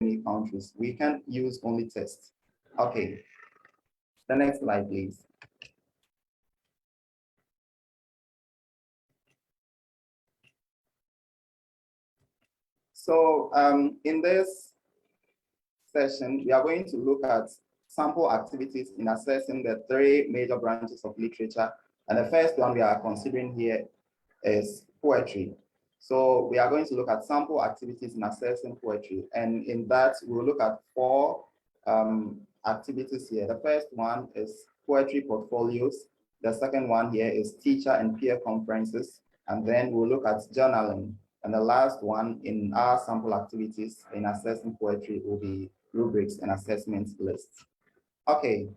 many countries. We can't use only tests. Okay, the next slide, please. So in this session, we are going to look at sample activities in assessing the three major branches of literature. And the first one we are considering here is poetry. So we are going to look at sample activities in assessing poetry. And in that, we'll look at four activities here. The first one is poetry portfolios. The second one here is teacher and peer conferences. And then we'll look at journaling. And the last one in our sample activities in assessing poetry will be rubrics and assessment lists. Okay,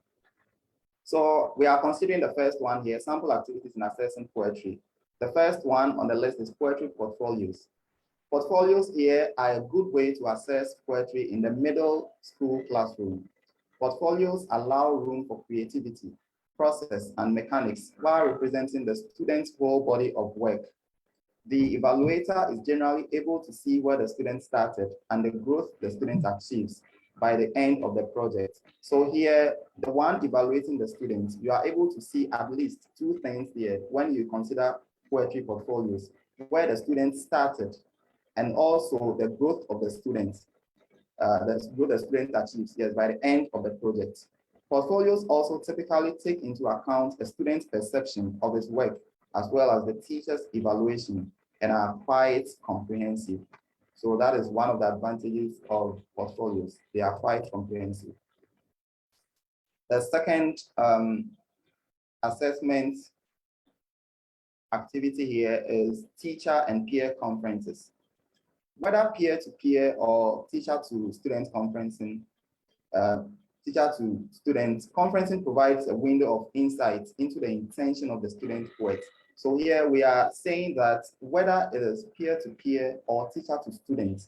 so we are considering the first one here, sample activities in assessing poetry. The first one on the list is poetry portfolios. Portfolios here are a good way to assess poetry in the middle school classroom. Portfolios allow room for creativity, process, and mechanics while representing the student's whole body of work. The evaluator is generally able to see where the student started and the growth the student achieves by the end of the project. So here, the one evaluating the students, you are able to see at least two things here when you consider poetry portfolios, where the student started and also the growth of the student, the growth the student achieves, yes, by the end of the project. Portfolios also typically take into account a student's perception of his work as well as the teacher's evaluation and are quite comprehensive. So that is one of the advantages of portfolios. They are quite comprehensive. The second assessment activity here is teacher and peer conferences. Whether peer-to-peer or teacher-to-student conferencing, teacher-to-student conferencing provides a window of insight into the intention of the student poet. So here we are saying that whether it is peer-to-peer or teacher-to-student,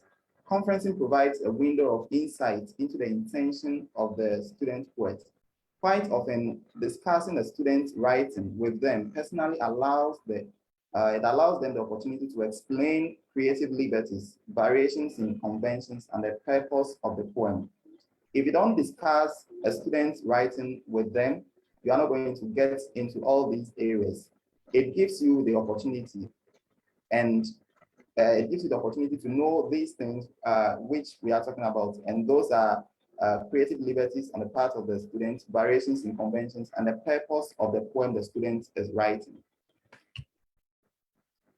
conferencing provides a window of insight into the intention of the student poet. Quite often, discussing the student's writing with them personally allows them the opportunity to explain creative liberties, variations in conventions, and the purpose of the poem. If you don't discuss a student's writing with them, you are not going to get into all these areas. It gives you the opportunity, and it gives you the opportunity to know these things which we are talking about, and those are creative liberties on the part of the student, variations in conventions, and the purpose of the poem the student is writing.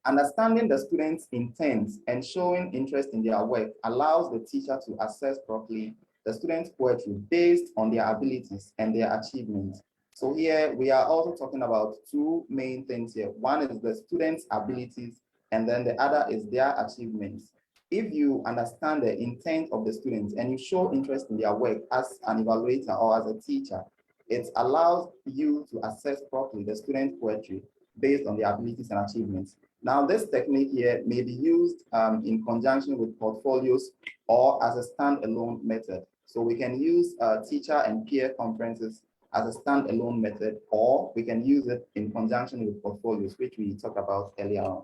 Understanding the student's intent and showing interest in their work allows the teacher to assess properly the student's poetry based on their abilities and their achievements. So here we are also talking about two main things here. One is the student's abilities, and then the other is their achievements. If you understand the intent of the students and you show interest in their work as an evaluator or as a teacher, it allows you to assess properly the student's poetry based on their abilities and achievements. Now, this technique here may be used in conjunction with portfolios or as a standalone method. So we can use teacher and peer conferences as a standalone method, or we can use it in conjunction with portfolios, which we talked about earlier on.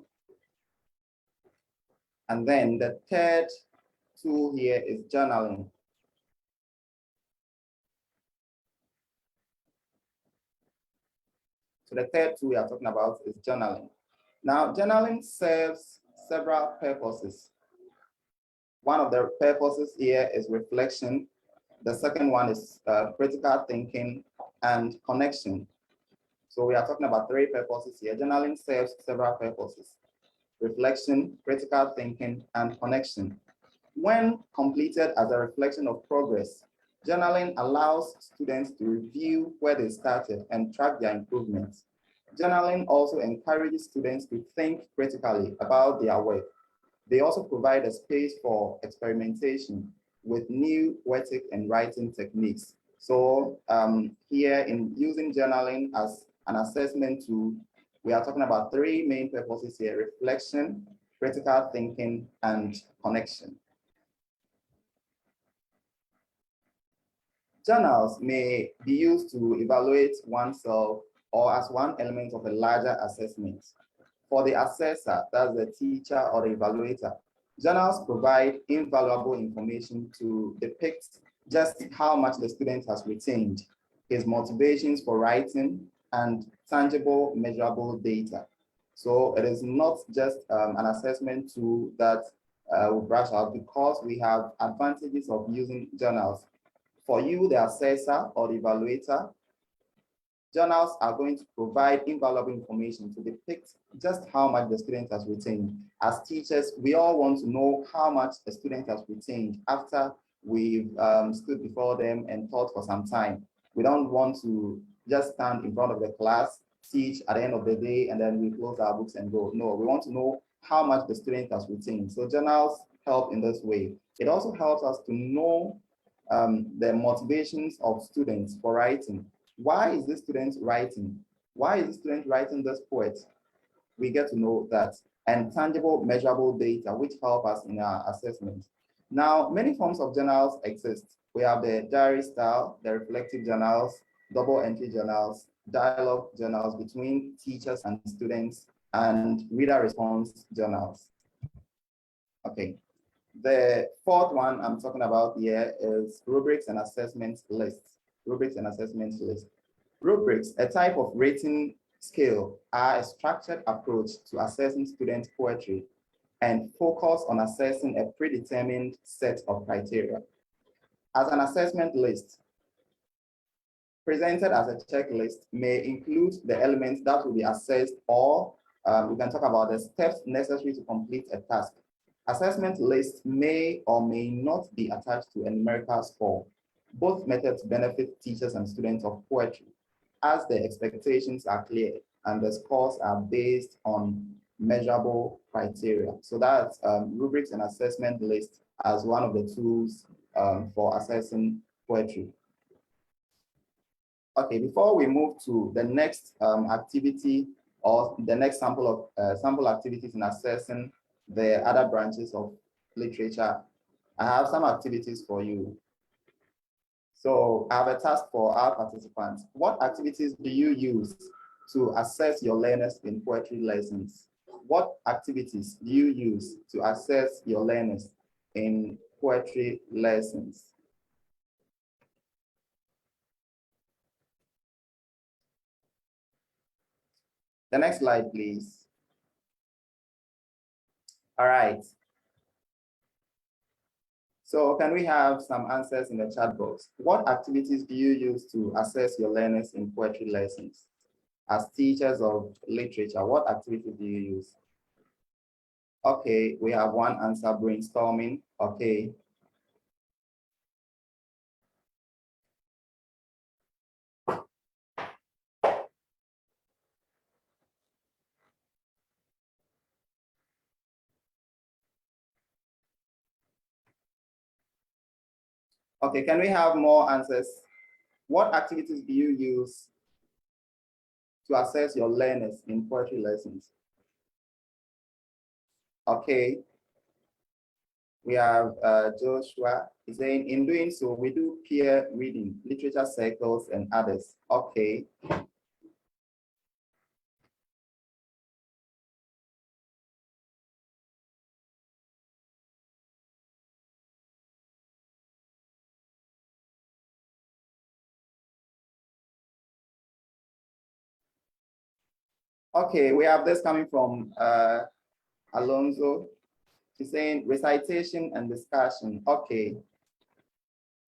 And then the third tool here is journaling. So the third tool we are talking about is journaling. Now, journaling serves several purposes. One of the purposes here is reflection. The second one is critical thinking and connection. So we are talking about three purposes here. Journaling serves several purposes: reflection, critical thinking, and connection. When completed as a reflection of progress, journaling allows students to review where they started and track their improvements. Journaling also encourages students to think critically about their work. They also provide a space for experimentation with new poetic and writing techniques. So here in using journaling as an assessment tool, we are talking about three main purposes here: reflection, critical thinking, and connection. Journals may be used to evaluate oneself or as one element of a larger assessment. For the assessor, that's the teacher or the evaluator, Journals provide invaluable information to depict just how much the student has retained, his motivations for writing, and tangible, measurable data. So it is not just an assessment tool that we brush out, because we have advantages of using journals. For you, the assessor or the evaluator, journals are going to provide invaluable information to depict just how much the student has retained. As teachers, we all want to know how much the student has retained after we've stood before them and taught for some time. We don't want to just stand in front of the class, teach at the end of the day, and then we close our books and go. No, we want to know how much the student has retained. So journals help in this way. It also helps us to know the motivations of students for writing. Why is this student writing? Why is the student writing this poet? We get to know that, and tangible, measurable data, which help us in our assessment. Now, many forms of journals exist. We have the diary style, the reflective journals, double entry journals, dialogue journals between teachers and students, and reader response journals. Okay. The fourth one I'm talking about here is rubrics and assessment lists. Rubrics and assessment list. Rubrics, a type of rating scale, are a structured approach to assessing student poetry and focus on assessing a predetermined set of criteria. As an assessment list, presented as a checklist, may include the elements that will be assessed, or we can talk about the steps necessary to complete a task. Assessment lists may or may not be attached to a numerical score. Both methods benefit teachers and students of poetry, as the expectations are clear and the scores are based on measurable criteria. So that's rubrics and assessment list as one of the tools for assessing poetry. Okay, before we move to the next activity, or the next sample activities in assessing the other branches of literature, I have some activities for you. So I have a task for our participants. What activities do you use to assess your learners in poetry lessons? What activities do you use to assess your learners in poetry lessons? The next slide, please. All right. So can we have some answers in the chat box? What activities do you use to assess your learners in poetry lessons? As teachers of literature, what activities do you use? Okay, we have one answer, brainstorming. Okay. Okay, can we have more answers? What activities do you use to assess your learners in poetry lessons? Okay. We have Joshua. He's saying, in doing so, we do peer reading, literature circles, and others. Okay. Okay, we have this coming from Alonso. He's saying recitation and discussion. Okay.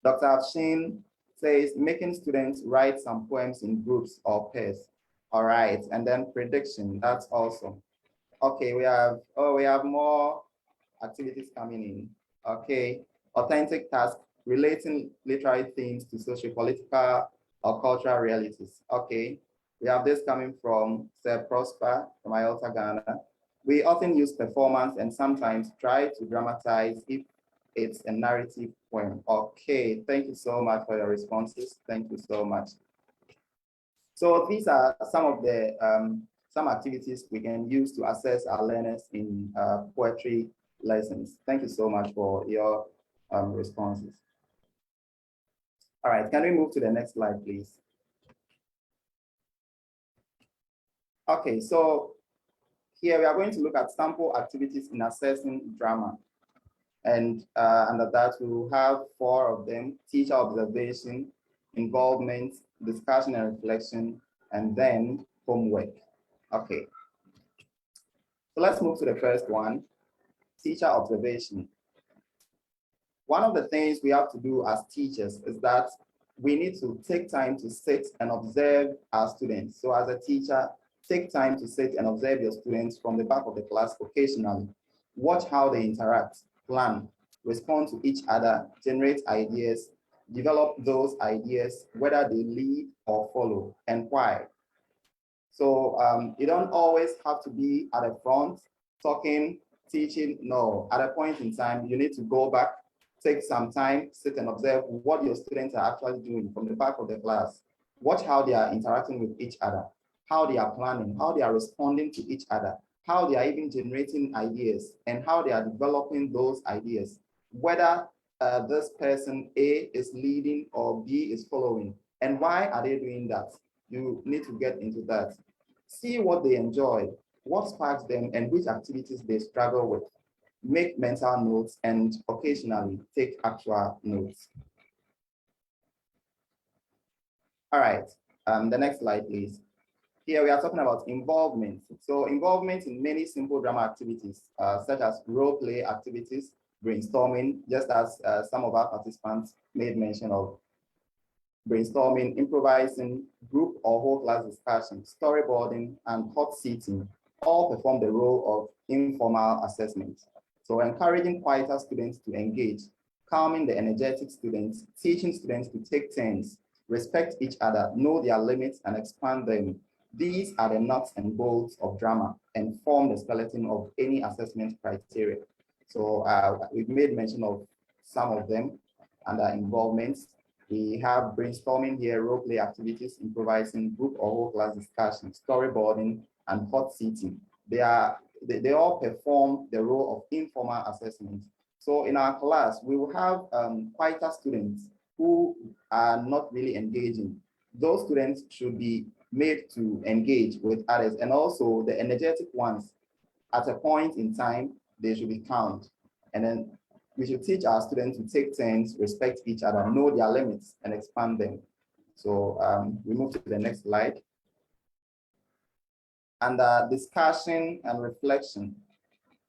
Dr. Afshin says making students write some poems in groups or pairs. All right, and then prediction, that's awesome. Okay, we have more activities coming in. Okay, authentic task, relating literary themes to socio-political or cultural realities. Okay, we have this coming from Sir Prosper from IELTS Ghana. We often use performance and sometimes try to dramatize if it's a narrative poem. Okay, thank you so much for your responses. Thank you so much. So these are some of the some activities we can use to assess our learners in poetry lessons. Thank you so much for your responses. All right, can we move to the next slide, please? Okay, so here we are going to look at sample activities in assessing drama. And under that, we will have 4 of them: teacher observation, involvement, discussion and reflection, and then homework. Okay, so let's move to the first one, teacher observation. One of the things we have to do as teachers is that we need to take time to sit and observe our students. So as a teacher, take time to sit and observe your students from the back of the class occasionally. Watch how they interact, plan, respond to each other, generate ideas, develop those ideas, whether they lead or follow, and why. So you don't always have to be at the front talking, teaching. No, at a point in time, you need to go back, take some time, sit and observe what your students are actually doing from the back of the class. Watch how they are interacting with each other, how they are planning, how they are responding to each other, how they are even generating ideas, and how they are developing those ideas. Whether this person A is leading or B is following, and why are they doing that? You need to get into that. See what they enjoy, what sparks them, and which activities they struggle with. Make mental notes and occasionally take actual notes. All right, the next slide, please. Here we are talking about involvement. So involvement in many simple drama activities, such as role play activities, brainstorming, just as some of our participants made mention of. Brainstorming, improvising, group or whole class discussion, storyboarding, and hot seating all perform the role of informal assessment. So encouraging quieter students to engage, calming the energetic students, teaching students to take turns, respect each other, know their limits, and expand them. These are the nuts and bolts of drama and form the skeleton of any assessment criteria. So we've made mention of some of them under involvements. We have brainstorming here, role play activities, improvising, group or whole class discussion, storyboarding, and hot seating. They all perform the role of informal assessment. So in our class, we will have quieter students who are not really engaging. Those students should be made to engage with others, and also the energetic ones, at a point in time, they should be calmed. And then we should teach our students to take turns, respect each other, know their limits, and expand them. So we move to the next slide. And discussion and reflection.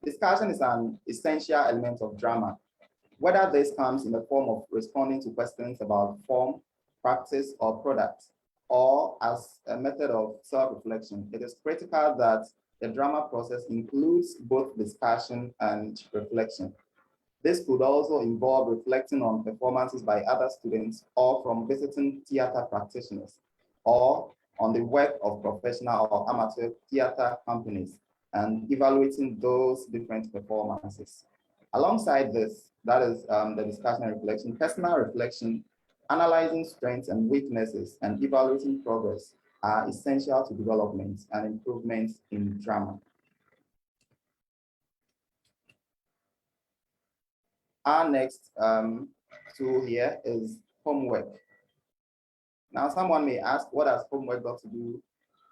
Discussion is an essential element of drama, whether this comes in the form of responding to questions about form, practice, or product, or as a method of self-reflection. It is critical that the drama process includes both discussion and reflection. This could also involve reflecting on performances by other students or from visiting theater practitioners, or on the work of professional or amateur theater companies and evaluating those different performances. Alongside this, that is the discussion and reflection, personal reflection, analyzing strengths and weaknesses, and evaluating progress are essential to development and improvement in drama. Our next tool here is homework. Now, someone may ask, what has homework got to do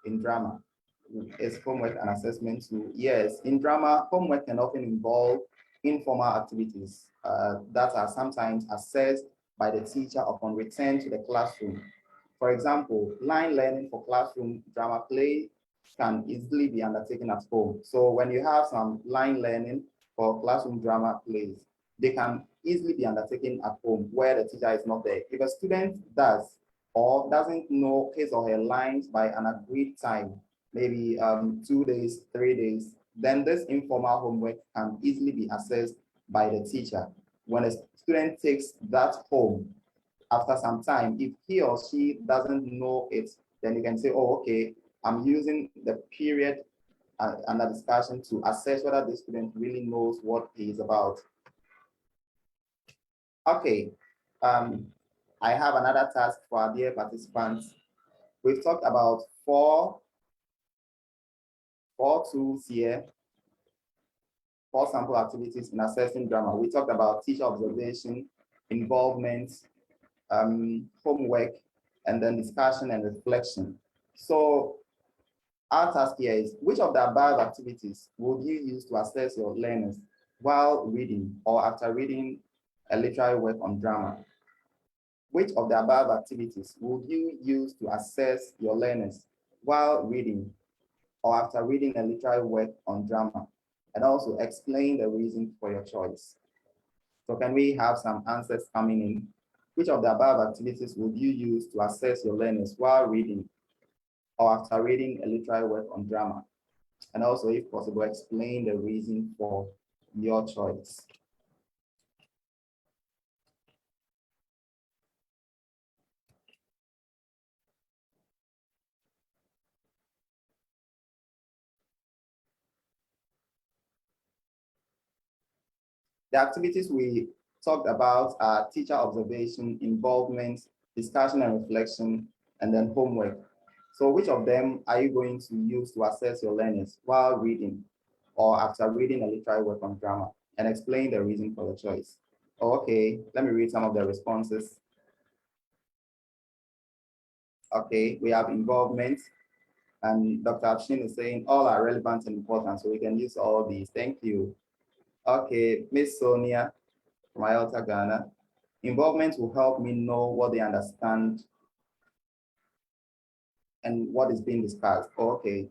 in drama? Is homework an assessment tool? Yes, in drama, homework can often involve informal activities that are sometimes assessed by the teacher upon return to the classroom. For example, line learning for classroom drama play can easily be undertaken at home. So when you have some line learning for classroom drama plays, they can easily be undertaken at home where the teacher is not there. If a student does or doesn't know his or her lines by an agreed time, maybe 2 days, 3 days, then this informal homework can easily be assessed by the teacher. When a student takes that home, after some time, if he or she doesn't know it, then you can say, oh, okay, I'm using the period under discussion to assess whether the student really knows what he is about. Okay, I have another task for our dear participants. We've talked about four tools here, 4 sample activities in assessing drama. We talked about teacher observation, involvement, homework, and then discussion and reflection. So our task here is, which of the above activities would you use to assess your learners? while reading or after reading a literary work on drama? Which of the above activities would you use to assess your learners while reading or after reading a literary work on drama? And also explain the reason for your choice. So can we have some answers coming in? Which of the above activities would you use to assess your learners while reading or after reading a literary work on drama? And also, if possible, explain the reason for your choice. The activities we talked about are teacher observation, involvement, discussion and reflection, and then homework. So which of them are you going to use to assess your learners while reading or after reading a literary work on drama? And explain the reason for the choice. Okay, let me read some of the responses. Okay, we have involvement, and Dr. Abshin is saying all are relevant and important, so we can use all these. Thank you. Okay, Miss Sonia from IELTS Ghana. Involvement will help me know what they understand and what is being discussed. Okay,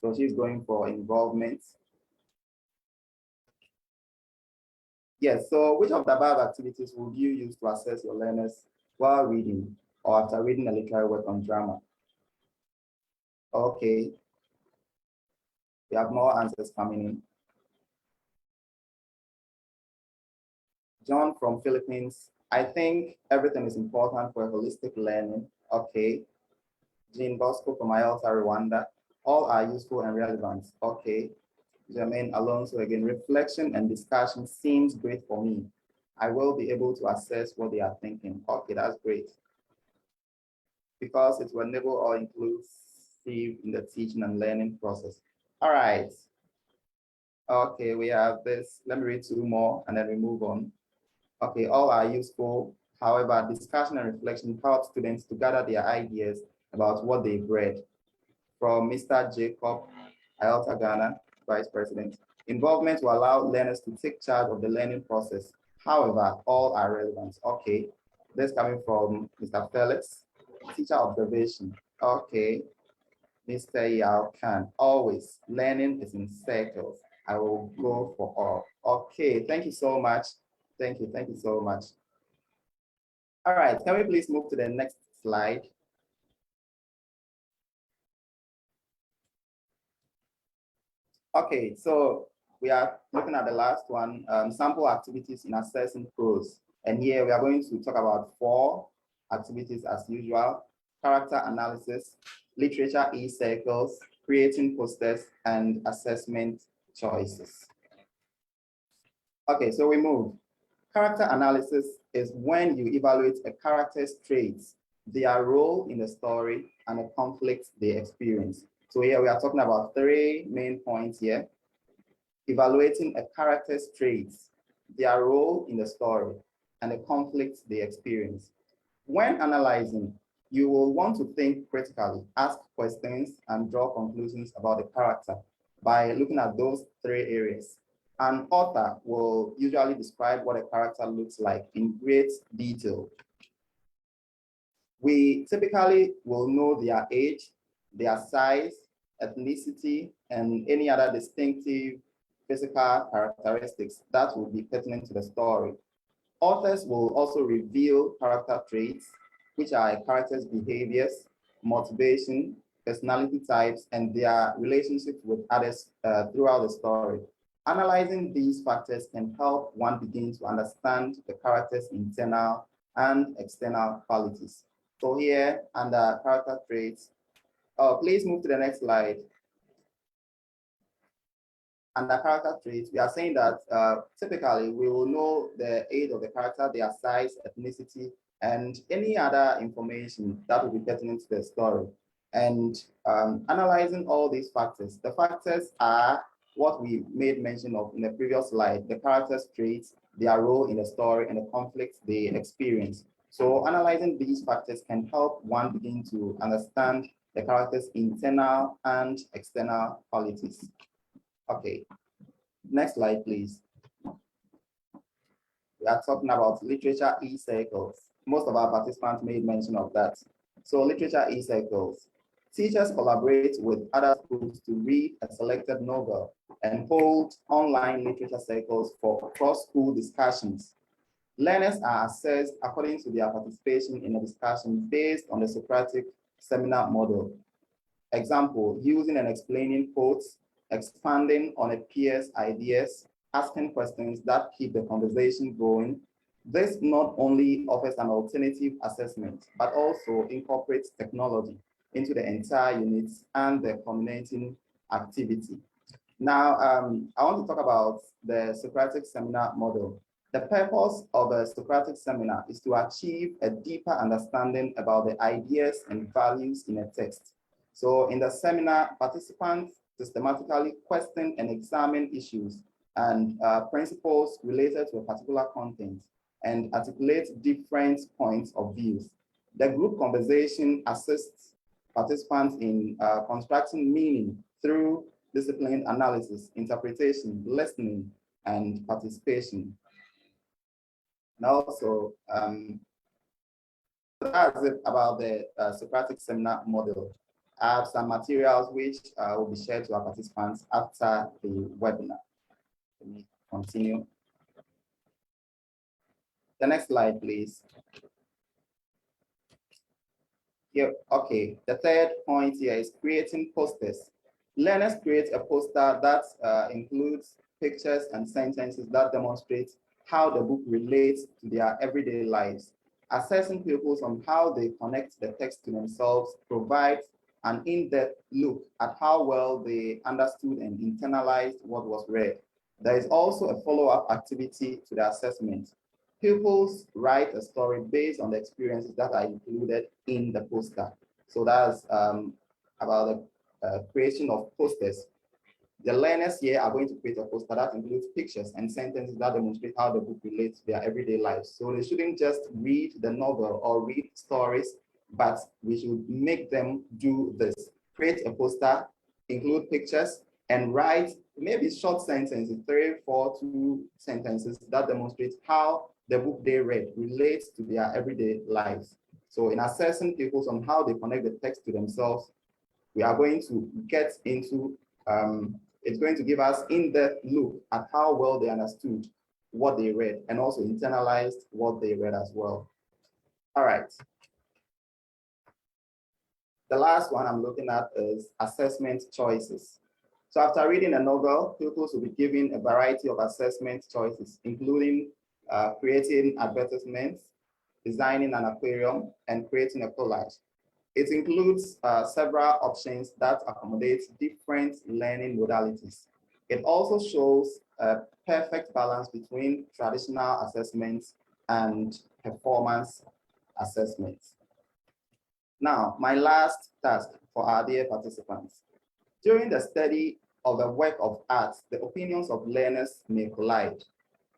so she's going for involvement. Yes, so which of the above activities would you use to assess your learners while reading or after reading a literary work on drama? Okay, we have more answers coming in. John from Philippines, I think everything is important for holistic learning. Okay. Jean Bosco from IELTS Rwanda, all are useful and relevant. Okay. Jermaine Alonso again, reflection and discussion seems great for me. I will be able to assess what they are thinking. Okay, that's great. Because it will enable all inclusive in the teaching and learning process. All right. Okay, we have this. Let me read two more and then we move on. Okay, all are useful. However, discussion and reflection help students to gather their ideas about what they've read. From Mr. Jacob, IELTS Ghana, Vice President. Involvement will allow learners to take charge of the learning process. However, all are relevant. Okay, this coming from Mr. Felix. Teacher observation. Okay, Mr. Yao Khan. Always, learning is in circles. I will go for all. Okay, thank you so much. Thank you so much. All right, can we please move to the next slide? Okay, so we are looking at the last one, sample activities in assessing prose. And here we are going to talk about 4 activities as usual: character analysis, literature e-circles, creating posters, and assessment choices. Okay, so we move. Character analysis is when you evaluate a character's traits, their role in the story, and the conflicts they experience. So here we are talking about 3 main points here. Evaluating a character's traits, their role in the story, and the conflicts they experience. When analyzing, you will want to think critically, ask questions, and draw conclusions about the character by looking at those 3 areas. An author will usually describe what a character looks like in great detail. We typically will know their age, their size, ethnicity, and any other distinctive physical characteristics that will be pertinent to the story. Authors will also reveal character traits, which are a character's behaviors, motivation, personality types, and their relationships with others throughout the story. Analyzing these factors can help one begin to understand the character's internal and external qualities. So here, under character traits, please move to the next slide. Under character traits, we are saying that typically we will know the age of the character, their size, ethnicity, and any other information that will be pertinent to the story. And analyzing all these factors, the factors are what we made mention of in the previous slide: the character's traits, their role in the story, and the conflicts they experience. So analyzing these factors can help one begin to understand the character's internal and external qualities. Okay. Next slide, please. We are talking about literature e-circles. Most of our participants made mention of that. So literature e-circles. Teachers collaborate with other schools to read a selected novel and hold online literature circles for cross-school discussions. Learners are assessed according to their participation in a discussion based on the Socratic seminar model. Example, using and explaining quotes, expanding on a peer's ideas, asking questions that keep the conversation going. This not only offers an alternative assessment, but also incorporates technology into the entire unit and the culminating activity. Now, I want to talk about the Socratic seminar model. The purpose of a Socratic seminar is to achieve a deeper understanding about the ideas and values in a text. So in the seminar, participants systematically question and examine issues and principles related to a particular content and articulate different points of views. The group conversation assists participants in constructing meaning through disciplined analysis, interpretation, listening, and participation. And also, that's it about the Socratic seminar model. I have some materials which will be shared to our participants after the webinar. Let me continue. The next slide, please. Here, okay, the third point here is creating posters. Learners create a poster that includes pictures and sentences that demonstrate how the book relates to their everyday lives. Assessing pupils on how they connect the text to themselves provides an in-depth look at how well they understood and internalized what was read. There is also a follow-up activity to the assessment. Pupils write a story based on the experiences that are included in the poster. So that's about the creation of posters. The learners here are going to create a poster that includes pictures and sentences that demonstrate how the book relates to their everyday lives. So they shouldn't just read the novel or read stories, but we should make them do this. Create a poster, include pictures, and write maybe short sentences, 3, 4, 2 sentences that demonstrate how the book they read relates to their everyday lives. So in assessing pupils on how they connect the text to themselves, we are going to get into, it's going to give us in-depth look at how well they understood what they read and also internalized what they read as well. All right. The last one I'm looking at is assessment choices. So after reading a novel, pupils will be given a variety of assessment choices, including creating advertisements, designing an aquarium, and creating a collage. It includes several options that accommodate different learning modalities. It also shows a perfect balance between traditional assessments and performance assessments. Now, my last task for our dear participants. During the study of a work of art, the opinions of learners may collide.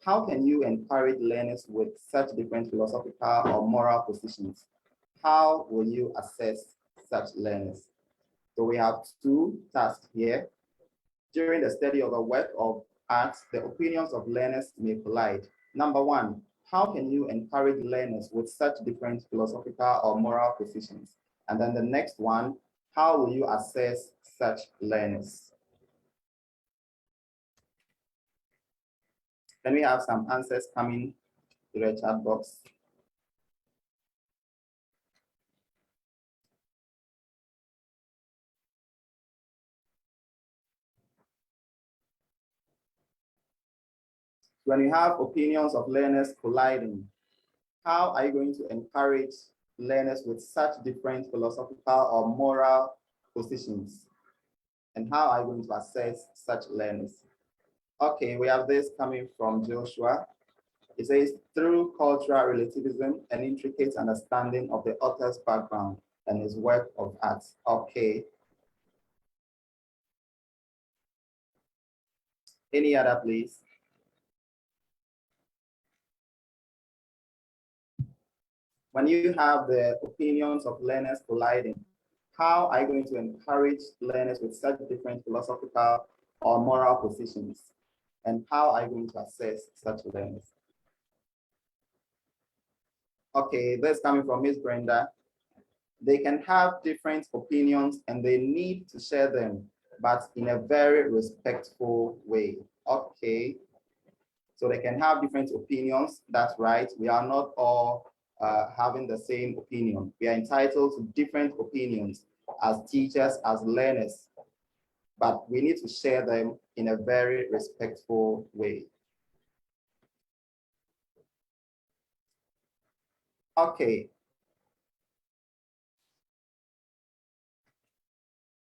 How can you encourage learners with such different philosophical or moral positions? How will you assess such learners? So we have 2 tasks here. During the study of a work of art, the opinions of learners may collide. Number 1, how can you encourage learners with such different philosophical or moral positions? And then the next one, how will you assess such learners? Then we have some answers coming to the chat box. When you have opinions of learners colliding, how are you going to encourage learners with such different philosophical or moral positions? And how are you going to assess such learners? Okay, we have this coming from Joshua. It says, through cultural relativism, an intricate understanding of the author's background and his work of art. Okay. Any other, please? When you have the opinions of learners colliding, how are you going to encourage learners with such different philosophical or moral positions? And how are you going to assess such learners? Okay, this coming from Miss Brenda. They can have different opinions and they need to share them, but in a very respectful way. Okay, so they can have different opinions. That's right. We are not all having the same opinion. We are entitled to different opinions as teachers, as learners, but we need to share them in a very respectful way. Okay.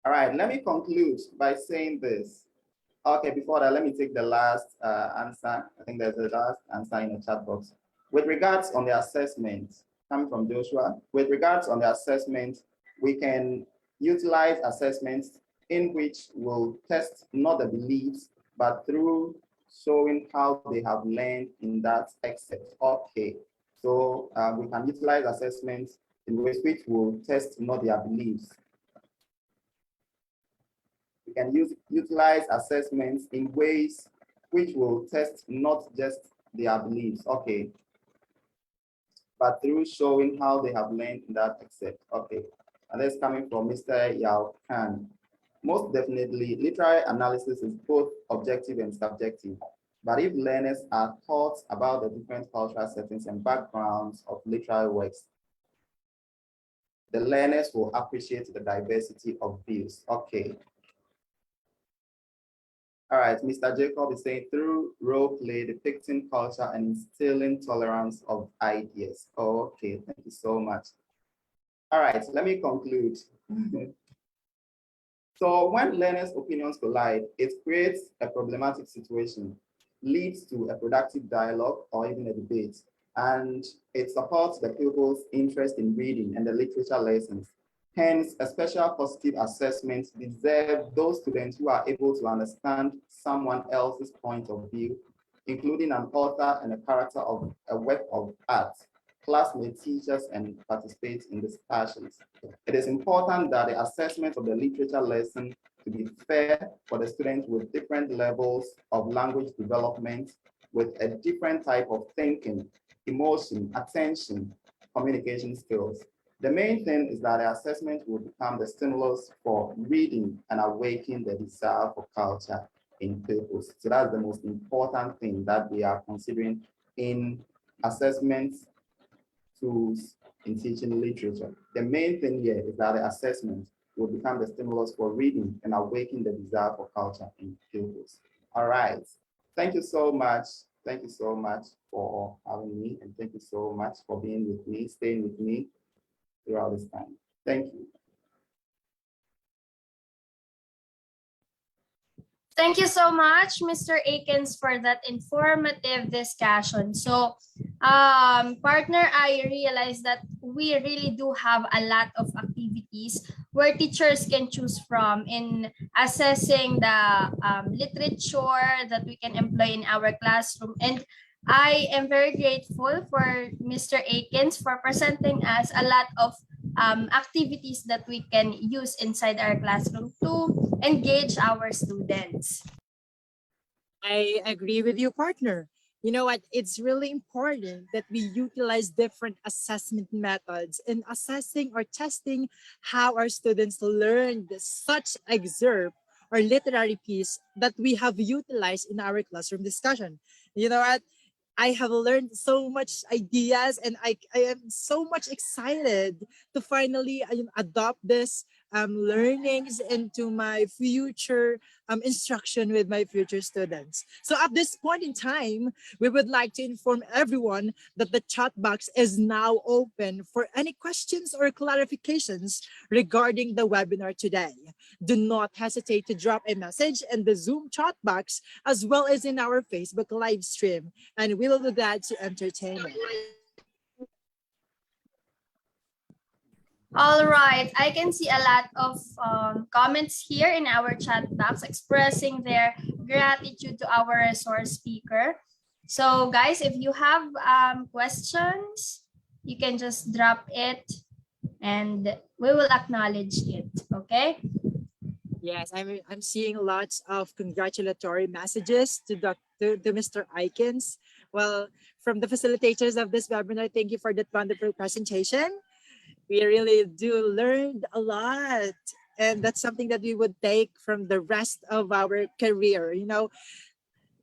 All right, let me conclude by saying this. Okay, before that, let me take the last answer. I think there's the last answer in the chat box. With regards on the assessment, coming from Joshua, with regards on the assessment, we can utilize assessments in which we'll test not the beliefs, but through showing how they have learned in that excerpt. Okay, so we can utilize assessments in which will test not their beliefs. We can utilize assessments in ways which will test not just their beliefs, okay, but through showing how they have learned in that excerpt, okay. And that's coming from Mr. Yao Khan. Most definitely, literary analysis is both objective and subjective. But if learners are taught about the different cultural settings and backgrounds of literary works, the learners will appreciate the diversity of views, okay. All right, Mr. Jacob is saying through role play, depicting culture and instilling tolerance of ideas. Oh, okay, thank you so much. All right, let me conclude. So when learners' opinions collide, it creates a problematic situation, leads to a productive dialogue or even a debate, and it supports the pupils' interest in reading and the literature lessons. Hence, a special positive assessment deserves those students who are able to understand someone else's point of view, including an author and a character of a work of art, classmates, teachers, and participate in discussions. It is important that the assessment of the literature lesson to be fair for the students with different levels of language development, with a different type of thinking, emotion, attention, communication skills. The main thing is that the assessment will become the stimulus for reading and awaken the desire for culture in pupils. So that's the most important thing that we are considering in assessments tools in teaching literature. The main thing here is that the assessment will become the stimulus for reading and awaken the desire for culture in pupils. All right. Thank you so much. Thank you so much for having me, and thank you so much for being with me, staying with me throughout this time. Thank you. Thank you so much, Mr. Akins, for that informative discussion. So, partner, I realized that we really do have a lot of activities where teachers can choose from in assessing the literature that we can employ in our classroom. And I am very grateful for Mr. Akins for presenting us a lot of activities that we can use inside our classroom to engage our students. I agree with you, partner. You know what? It's really important that we utilize different assessment methods in assessing or testing how our students learned such excerpt or literary piece that we have utilized in our classroom discussion. You know what? I have learned so much ideas and I am so much excited to finally adopt this learnings into my future instruction with my future students. So at this point in time, we would like to inform everyone that the chat box is now open for any questions or clarifications regarding the webinar today. Do not hesitate to drop a message in the Zoom chat box as well as in our Facebook live stream, and we will be glad to entertain you. All right, I can see a lot of comments here in our chat box expressing their gratitude to our resource speaker. So guys, if you have questions, you can just drop it and we will acknowledge it, okay? Yes, I'm seeing lots of congratulatory messages to Mr. Aikens. Well, from the facilitators of this webinar, thank you for that wonderful presentation. We really do learn a lot, and that's something that we would take from the rest of our career.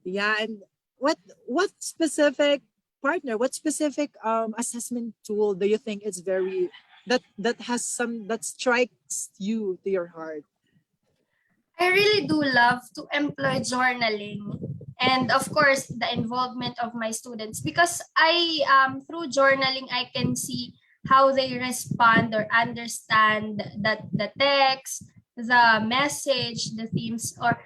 Yeah. And what specific partner, what specific assessment tool do you think is very that strikes you to your heart? I really do love to employ journaling and of course the involvement of my students, because I through journaling I can see how they respond or understand that the text, the message, the themes, or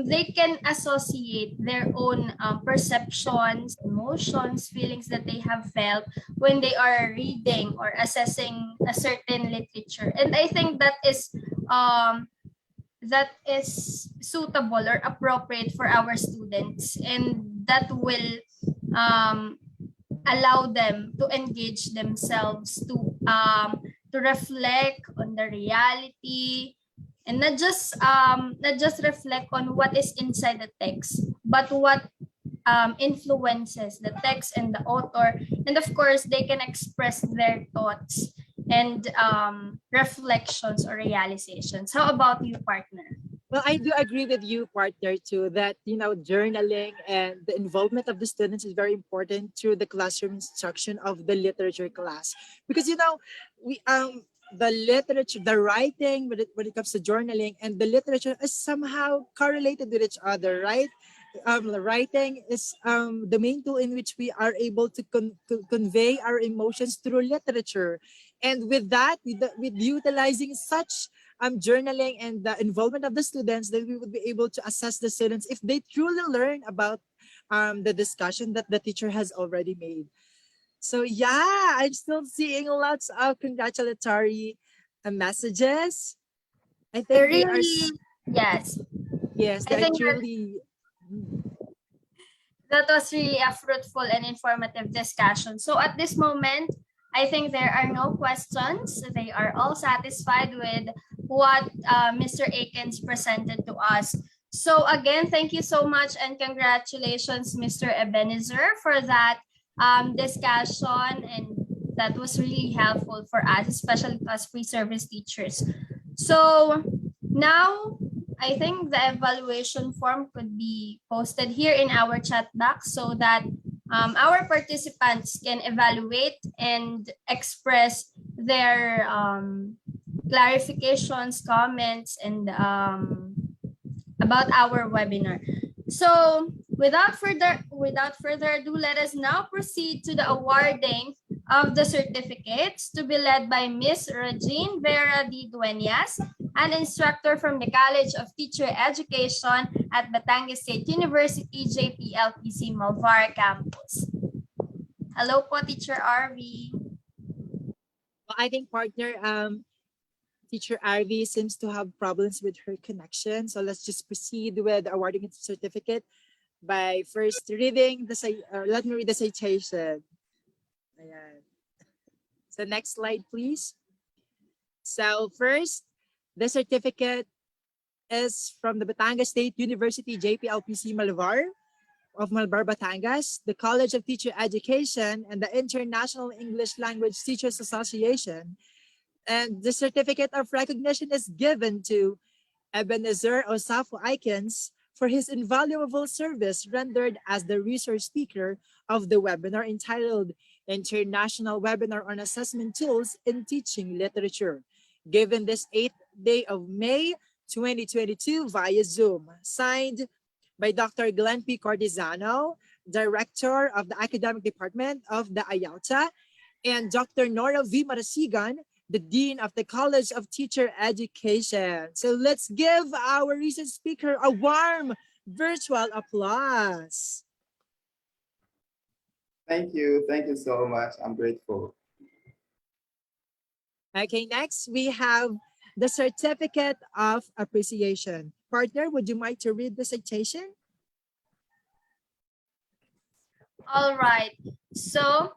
they can associate their own perceptions, emotions, feelings that they have felt when they are reading or assessing a certain literature. And I think that is suitable or appropriate for our students, and that will um, allow them to engage themselves, to reflect on the reality, and not just reflect on what is inside the text, but what influences the text and the author. And of course they can express their thoughts and reflections or realizations. How about you, partner? Well, I do agree with you, partner, too, that journaling and the involvement of the students is very important through the classroom instruction of the literature class, because we the literature, the writing, when it comes to journaling and the literature is somehow correlated with each other, right? The writing is the main tool in which we are able to convey our emotions through literature, and with that, with utilizing such journaling and the involvement of the students, then we would be able to assess the students if they truly learn about the discussion that the teacher has already made. So yeah, I'm still seeing lots of congratulatory messages. I I think they are, really, yes, yes, I they are think truly. that was really a fruitful and informative discussion. So at this moment, I think there are no questions. They are all satisfied with what Mr. Akins presented to us. So again, thank you so much and congratulations, Mr. Ebenezer, for that discussion. And that was really helpful for us, especially us pre-service teachers. So now I think the evaluation form could be posted here in our chat box so that our participants can evaluate and express their clarifications, comments, and about our webinar. So without further ado, let us now proceed to the awarding of the certificates to be led by Miss Regine Vera D. Dueñas, an instructor from the College of Teacher Education at Batangas State University, JPLPC Malvar campus. Hello po, Teacher RV. Well, I think, partner, Teacher Arvi seems to have problems with her connection. So let's just proceed with awarding the certificate by first reading let me read the citation. Ayan. So next slide, please. So first, the certificate is from the Batangas State University JPLPC Malvar of Malvar, Batangas, the College of Teacher Education, and the International English Language Teachers Association. And the certificate of recognition is given to Ebenezer Osafo Aikens for his invaluable service rendered as the resource speaker of the webinar entitled International Webinar on Assessment Tools in Teaching Literature, given this 8th day of May 2022 via Zoom, signed by Dr. Glenn P. Cordizano, Director of the Academic Department of the IALTA, and Dr. Nora V. Marasigan, the Dean of the College of Teacher Education. So let's give our recent speaker a warm virtual applause. Thank you. Thank you so much. I'm grateful. Okay, next we have the Certificate of Appreciation. Partner, would you mind to read the citation? All right. So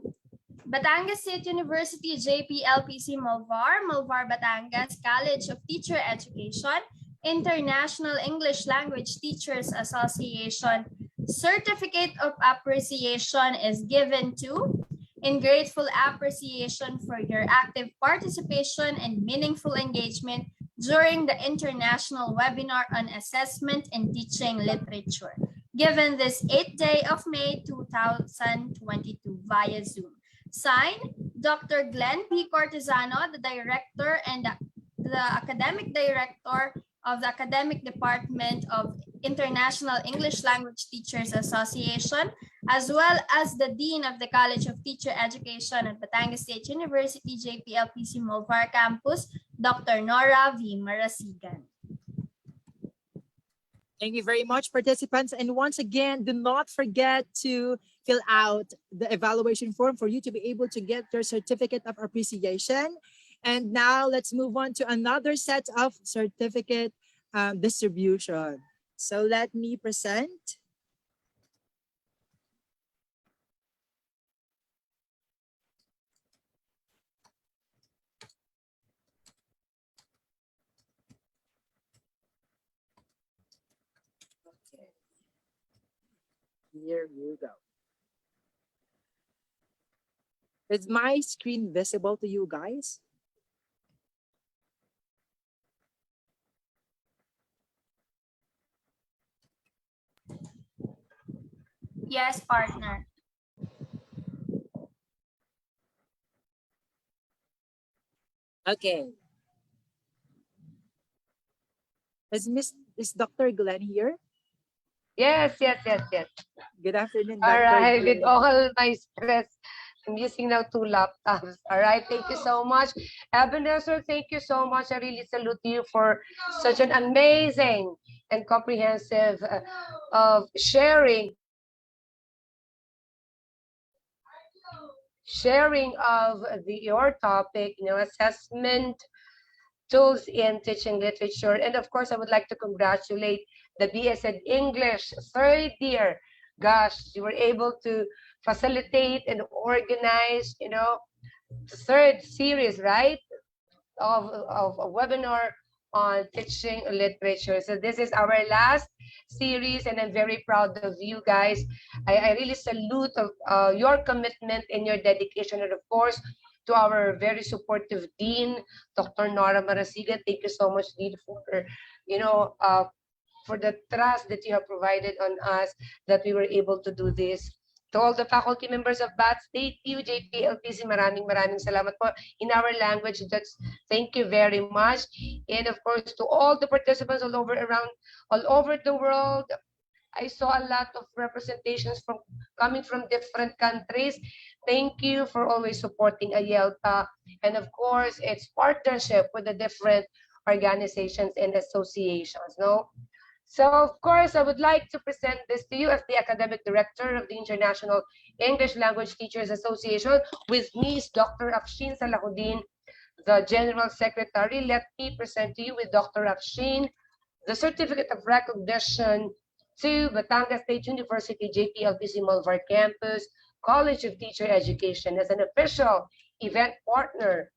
Batangas State University JPLPC Malvar, Malvar Batangas College of Teacher Education, International English Language Teachers Association Certificate of Appreciation is given to in grateful appreciation for your active participation and meaningful engagement during the international webinar on assessment and teaching literature, given this 8th day of May 2022 via Zoom. Signed, Dr. Glenn P. Cortesano, the Director and the Academic Director of the Academic Department of International English Language Teachers Association, as well as the Dean of the College of Teacher Education at Batangas State University, JPLPC Malvar Campus, Dr. Nora V. Marasigan. Thank you very much, participants. And once again, do not forget to fill out the evaluation form for you to be able to get your certificate of appreciation. And now let's move on to another set of certificate distribution. So let me present. Okay. Here you go. Is my screen visible to you guys? Yes, partner. Okay. Is Dr. Glenn here? Yes. Good afternoon, All Dr. right, Glenn. with all my stress, I'm using now 2 laptops. All right, thank you so much. Ebenezer, thank you so much. I really salute you for such an amazing and comprehensive of sharing of your topic, assessment tools in teaching literature. And of course, I would like to congratulate the BSN English 3rd year. Gosh, you were able to facilitate and organize, the 3rd series, right, of a webinar on teaching literature. So this is our last series, and I'm very proud of you guys. I really salute your commitment and your dedication, and of course, to our very supportive Dean, Dr. Nora Marasigan. Thank you so much, Dean, for the trust that you have provided on us, that we were able to do this. To all the faculty members of BAT State, JPLPC, maraming salamat po. In our language, thank you very much. And of course, to all the participants all over the world, I saw a lot of representations coming from different countries. Thank you for always supporting AYELTA, and of course, its partnership with the different organizations and associations. So, of course, I would like to present this to you as the Academic Director of the International English Language Teachers Association. With me is Dr. Afshin Salahuddin, the General Secretary. Let me present to you with Dr. Afshin the Certificate of Recognition to Batangas State University, JPLPC Malvar Campus, College of Teacher Education as an official event partner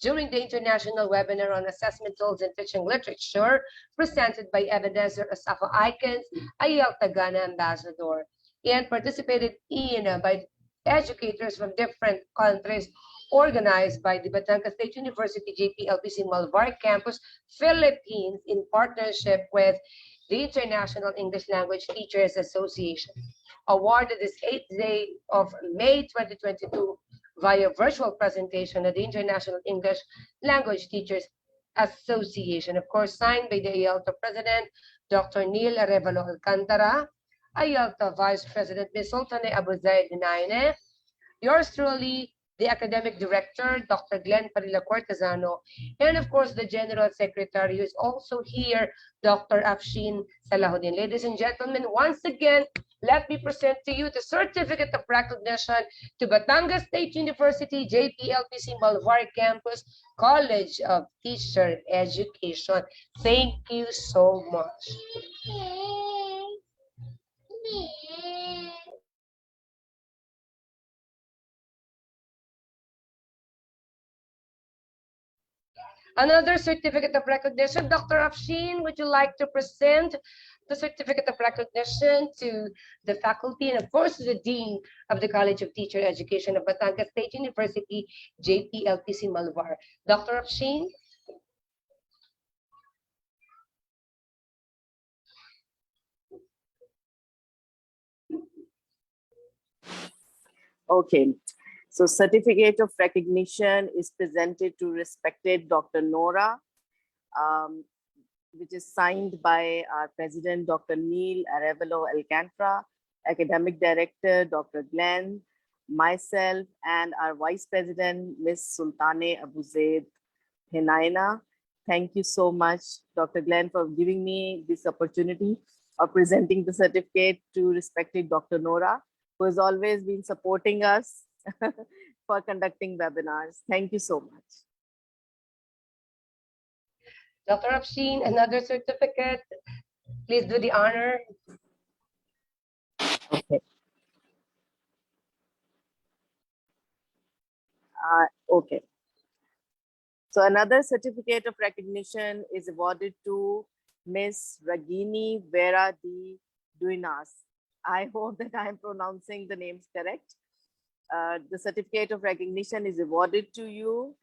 during the international webinar on assessment tools in teaching literature presented by Ebenezer Asafa Aikens, AYELTA Ghana Ambassador, and participated in by educators from different countries, organized by the Batangas State University JPLPC Malvar Campus, Philippines, in partnership with the International English Language Teachers Association. Awarded this 8th day of May 2022 via virtual presentation at the International English Language Teachers Association. Of course, signed by the AYELTA President, Dr. Neil Arevalo Alcantara, AYELTA Vice President, Ms. Sultane Abu Zaid Naine, yours truly, the Academic Director, Dr. Glenn Parilla Cortesano, and of course, the General Secretary, who is also here, Dr. Afshin Salahuddin. Ladies and gentlemen, once again, let me present to you the Certificate of Recognition to Batangas State University, JPLPC Malvar Campus, College of Teacher Education. Thank you so much. Another certificate of recognition. Dr. Afshin, would you like to present the certificate of recognition to the faculty and of course to the Dean of the College of Teacher Education of Batangas State University, JPLPC Malvar. Dr. Afshin? Okay, so certificate of recognition is presented to respected Dr. Nora, which is signed by our President, Dr. Neil Arevalo Alcantara, Academic Director, Dr. Glenn, myself, and our Vice President, Ms. Sultane Abu Zaid Hinaina. Thank you so much, Dr. Glenn, for giving me this opportunity of presenting the certificate to respected Dr. Nora, who has always been supporting us for conducting webinars. Thank you so much. Dr. Afshin, another certificate. Please do the honor. Okay. Okay. So another certificate of recognition is awarded to Miss Ragini Vera D. Duinas. I hope that I am pronouncing the names correct. The certificate of recognition is awarded to you,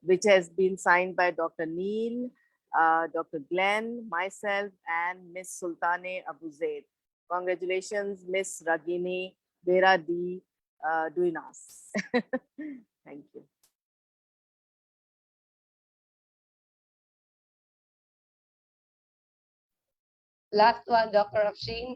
which has been signed by Dr. Neil, Dr. Glenn, myself, and Miss Sultane Abu Zaid. Congratulations, Miss Ragini Vera D. Duinas. Thank you. Last one, Dr. Afshin.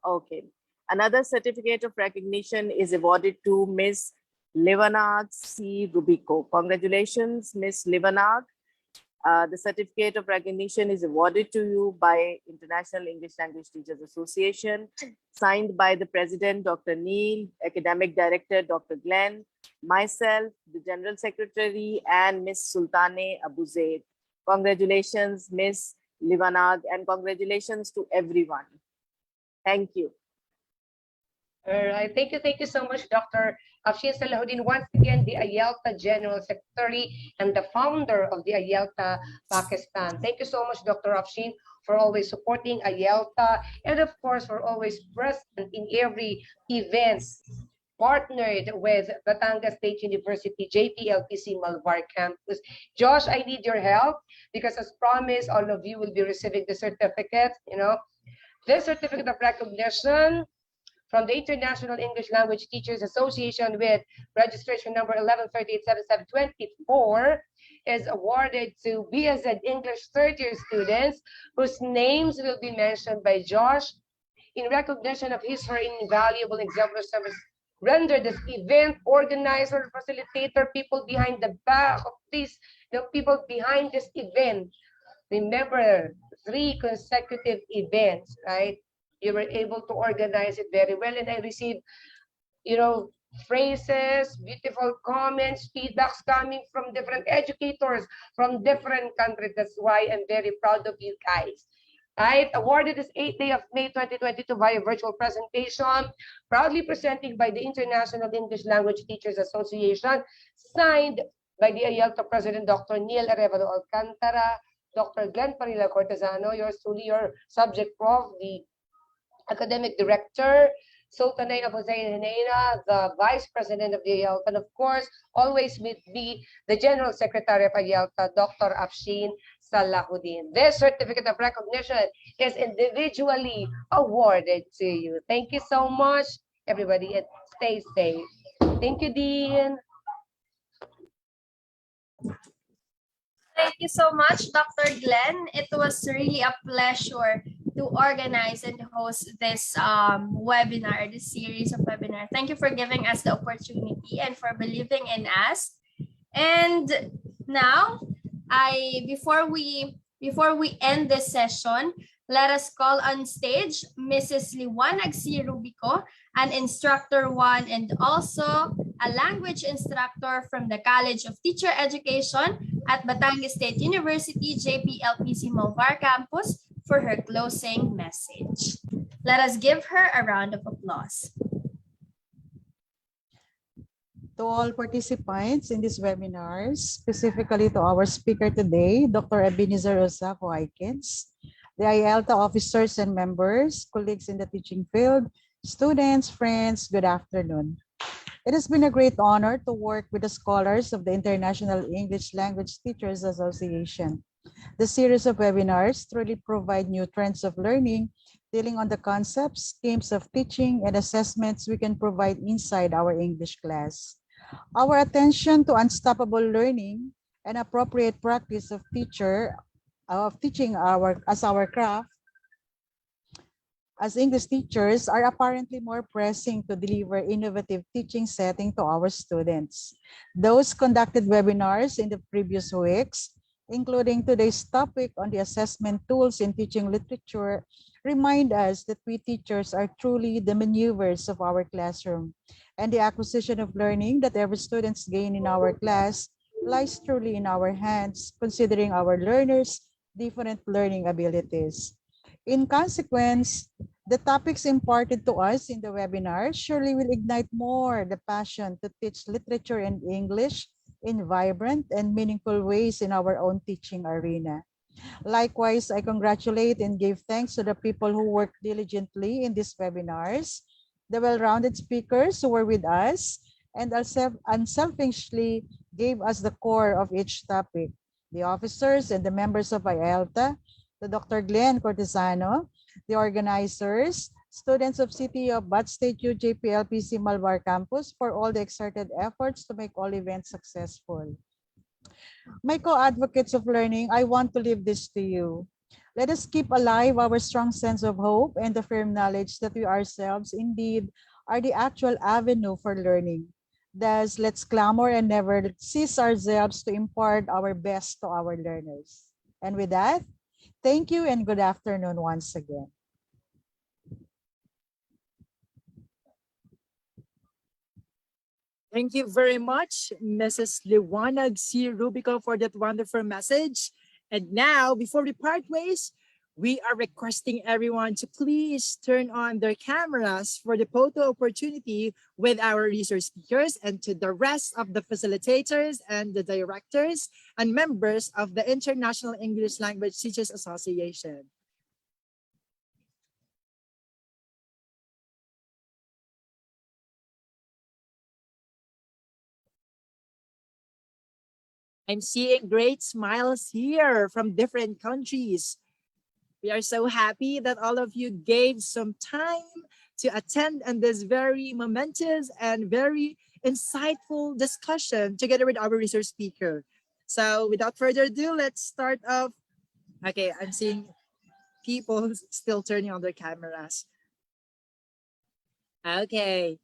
Okay. Another certificate of recognition is awarded to Ms. Livanag C. Rubico. Congratulations, Ms. Livanag. The certificate of recognition is awarded to you by International English Language Teachers Association, signed by the President, Dr. Neil, Academic Director, Dr. Glenn, myself, the General Secretary, and Ms. Sultane Abu Zaid. Congratulations, Ms. Livanag, and congratulations to everyone. Thank you. All right, thank you so much, Dr. Afshin Salahuddin. Once again, the IELTA General Secretary and the founder of the IELTA Pakistan. Thank you so much, Dr. Afshin, for always supporting IELTA and of course for always present in every event partnered with Batangas State University, JPLPC Malvar campus. Josh, I need your help because as promised, all of you will be receiving the certificate, this certificate of recognition from the International English Language Teachers Association with registration number 11387724 is awarded to BSZ English third-year students whose names will be mentioned by Josh in recognition of his or invaluable exemplary service rendered as event organizer, facilitator, people behind the back of this, the people behind this event. Remember, 3 consecutive events, right? You were able to organize it very well, and I received, phrases, beautiful comments, feedbacks coming from different educators from different countries. That's why I'm very proud of you guys. Right, awarded this 8th day of May 2022 via virtual presentation, proudly presenting by the International English Language Teachers Association, signed by the IELTA President, Dr. Neil Arevalo Alcantara, Dr. Glenn Parilla Cortesano, yours truly, your subject prof, the Academic Director, Sultane Abu Zaid Hinaina, the Vice President of the IELTA, and of course, always with me, the General Secretary of IELTA, Dr. Afshin Salahuddin. This certificate of recognition is individually awarded to you. Thank you so much, everybody, and stay safe. Thank you, Dean. Thank you so much, Dr. Glenn. It was really a pleasure to organize and host this webinar, this series of webinar. Thank you for giving us the opportunity and for believing in us. And now, before we end this session, let us call on stage Mrs. Liwanag C. Rubico, an instructor 1 and also a language instructor from the College of Teacher Education at Batangas State University, JPLPC Malvar campus, for her closing message. Let us give her a round of applause. To all participants in this webinar, specifically to our speaker today, Dr. Ebenezer Osako Aikens, the IELTA officers and members, colleagues in the teaching field, students, friends, good afternoon. It has been a great honor to work with the scholars of the International English Language Teachers Association. The series of webinars truly provide new trends of learning, dealing on the concepts, schemes of teaching, and assessments we can provide inside our English class. Our attention to unstoppable learning and appropriate practice of teaching as our craft as English teachers are apparently more pressing to deliver innovative teaching setting to our students. Those conducted webinars in the previous weeks, including today's topic on the assessment tools in teaching literature, remind us that we teachers are truly the maneuvers of our classroom, and the acquisition of learning that every students gain in our class lies truly in our hands, considering our learners' different learning abilities. In consequence, the topics imparted to us in the webinar surely will ignite more the passion to teach literature and English in vibrant and meaningful ways in our own teaching arena. Likewise, I congratulate and give thanks to the people who worked diligently in these webinars, the well-rounded speakers who were with us, and unselfishly gave us the core of each topic, the officers and the members of IELTA, to Dr. Glenn Cortesano, the organizers, students of City of Bat State U JPLPC Malvar campus for all the exerted efforts to make all events successful. My co-advocates of learning, I want to leave this to you. Let us keep alive our strong sense of hope and the firm knowledge that we ourselves indeed are the actual avenue for learning. Thus, let's clamor and never cease ourselves to impart our best to our learners. And with that, thank you and good afternoon once again. Thank you very much, Mrs. Liwanag C. Rubico, for that wonderful message. And now, before we part ways, we are requesting everyone to please turn on their cameras for the photo opportunity with our resource speakers and to the rest of the facilitators and the directors and members of the International English Language Teachers Association. I'm seeing great smiles here from different countries. We are so happy that all of you gave some time to attend in this very momentous and very insightful discussion together with our resource speaker. So without further ado, let's start off. Okay, I'm seeing people still turning on their cameras. Okay,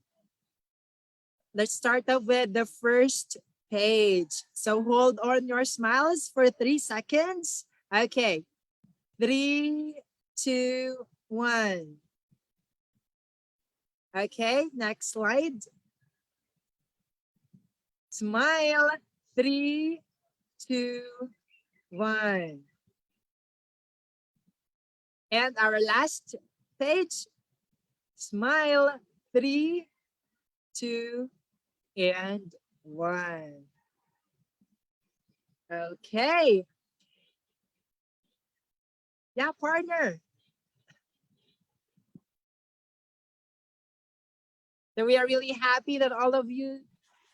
let's start off with the first page. So hold on your smiles for 3 seconds. Okay. 3, 2, 1. Okay, next slide. Smile. 3, 2, 1. And our last page. Smile. 3, 2, and 1. Okay. Yeah, partner. So we are really happy that all of you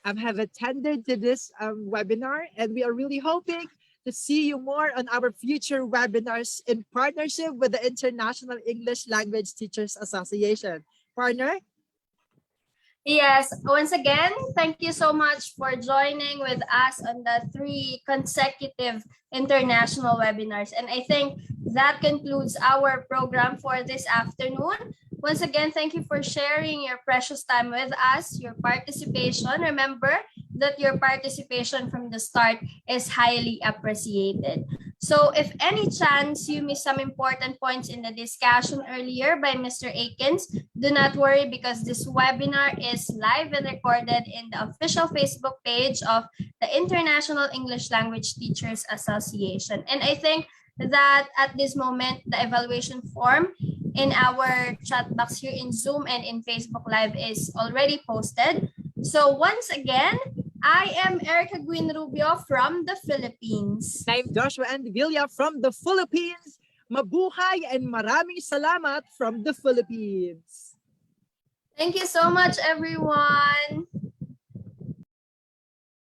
have attended to this webinar, and we are really hoping to see you more on our future webinars in partnership with the International English Language Teachers Association. Partner? Yes, once again, thank you so much for joining with us on the 3 consecutive international webinars. And I think that concludes our program for this afternoon. Once again, thank you for sharing your precious time with us, your participation. Remember that your participation from the start is highly appreciated. So if any chance you missed some important points in the discussion earlier by Mr. Aikens, do not worry because this webinar is live and recorded in the official Facebook page of the International English Language Teachers Association. And I think that at this moment, the evaluation form in our chat box here in Zoom and in Facebook Live is already posted. So once again, I am Erica Guin Rubio from the Philippines. I'm Joshua Andevilla from the Philippines. Mabuhay and maraming salamat from the Philippines. Thank you so much, everyone.